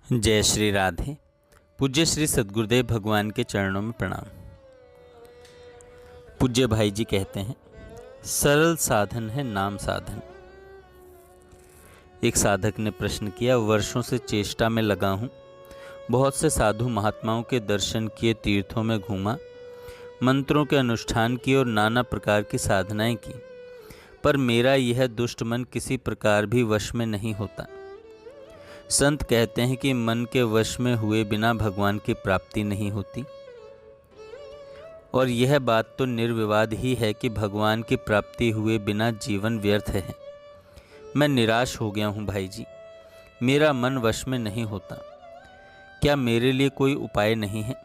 जय श्री राधे। पूज्य श्री सद्गुरुदेव भगवान के चरणों में प्रणाम। पूज्य भाई जी कहते हैं, सरल साधन है नाम साधन। एक साधक ने प्रश्न किया, वर्षों से चेष्टा में लगा हूँ, बहुत से साधु महात्माओं के दर्शन किए, तीर्थों में घूमा, मंत्रों के अनुष्ठान किए और नाना प्रकार की साधनाएं की, पर मेरा यह दुष्ट मन किसी प्रकार भी वश में नहीं होता। संत कहते हैं कि मन के वश में हुए बिना भगवान की प्राप्ति नहीं होती, और यह बात तो निर्विवाद ही है कि भगवान की प्राप्ति हुए बिना जीवन व्यर्थ है। मैं निराश हो गया हूँ भाई जी, मेरा मन वश में नहीं होता। क्या मेरे लिए कोई उपाय नहीं है?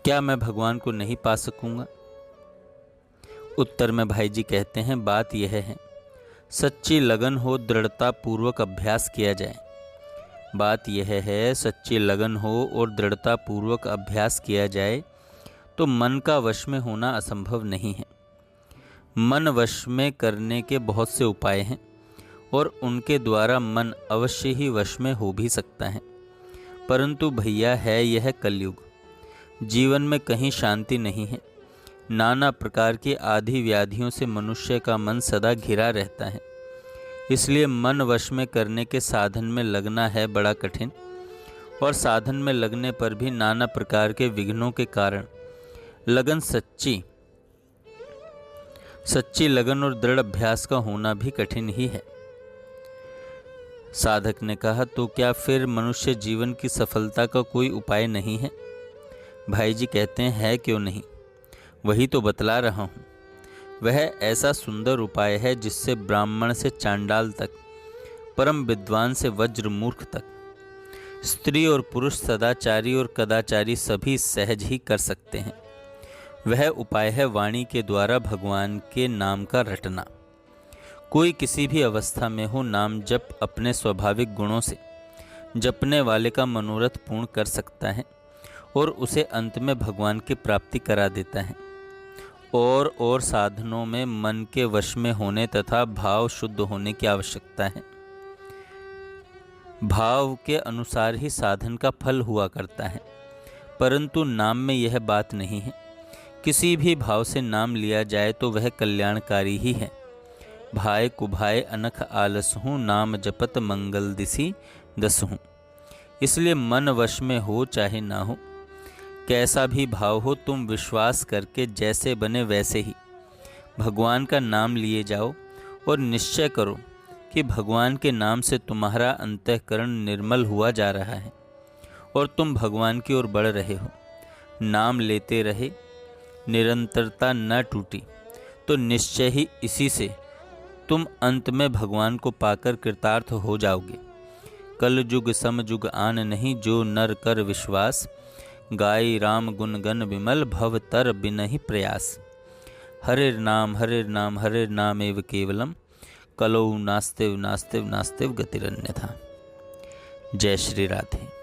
क्या मैं भगवान को नहीं पा सकूंगा? उत्तर में भाई जी कहते हैं, बात यह है, सच्ची लगन हो, दृढ़ता पूर्वक अभ्यास किया जाए। बात यह है, सच्ची लगन हो और दृढ़ता पूर्वक अभ्यास किया जाए तो मन का वश में होना असंभव नहीं है। मन वश में करने के बहुत से उपाय हैं और उनके द्वारा मन अवश्य ही वश में हो भी सकता है, परंतु भैया है यह कलयुग, जीवन में कहीं शांति नहीं है। नाना प्रकार की आदि व्याधियों से मनुष्य का मन सदा घिरा रहता है। इसलिए मन वश में करने के साधन में लगना है बड़ा कठिन, और साधन में लगने पर भी नाना प्रकार के विघ्नों के कारण लगन सच्ची लगन और दृढ़ अभ्यास का होना भी कठिन ही है। साधक ने कहा, तो क्या फिर मनुष्य जीवन की सफलता का कोई उपाय नहीं है? भाई जी कहते हैं, है क्यों नहीं, वही तो बतला रहा हूँ। वह ऐसा सुंदर उपाय है जिससे ब्राह्मण से चांडाल तक, परम विद्वान से वज्र मूर्ख तक, स्त्री और पुरुष, सदाचारी और कदाचारी सभी सहज ही कर सकते हैं। वह उपाय है वाणी के द्वारा भगवान के नाम का रटना। कोई किसी भी अवस्था में हो, नाम जप अपने स्वाभाविक गुणों से जपने वाले का मनोरथ पूर्ण कर सकता है और उसे अंत में भगवान की प्राप्ति करा देता है। और साधनों में मन के वश में होने तथा भाव शुद्ध होने की आवश्यकता है। भाव के अनुसार ही साधन का फल हुआ करता है, परंतु नाम में यह बात नहीं है। किसी भी भाव से नाम लिया जाए तो वह कल्याणकारी ही है। भाय कुभाय अनख आलस हूँ, नाम जपत मंगल दिसी दस हूँ। इसलिए मन वश में हो चाहे ना हो, कैसा भी भाव हो, तुम विश्वास करके जैसे बने वैसे ही भगवान का नाम लिए जाओ और निश्चय करो कि भगवान के नाम से तुम्हारा अंतःकरण निर्मल हुआ जा रहा है और तुम भगवान की ओर बढ़ रहे हो। नाम लेते रहे, निरंतरता न टूटी तो निश्चय ही इसी से तुम अंत में भगवान को पाकर कृतार्थ हो जाओगे। कल जुग सम जुग आन नहीं, जो नर कर विश्वास, गाय राम गुण गण विमल, भव तर बिनहि प्रयास। हरे नाम हरे नाम हरे नाम एव केवलम, कलौ नास्तिव नास्तिव नास्तिव गतिरन्यथा। जय श्री राधे।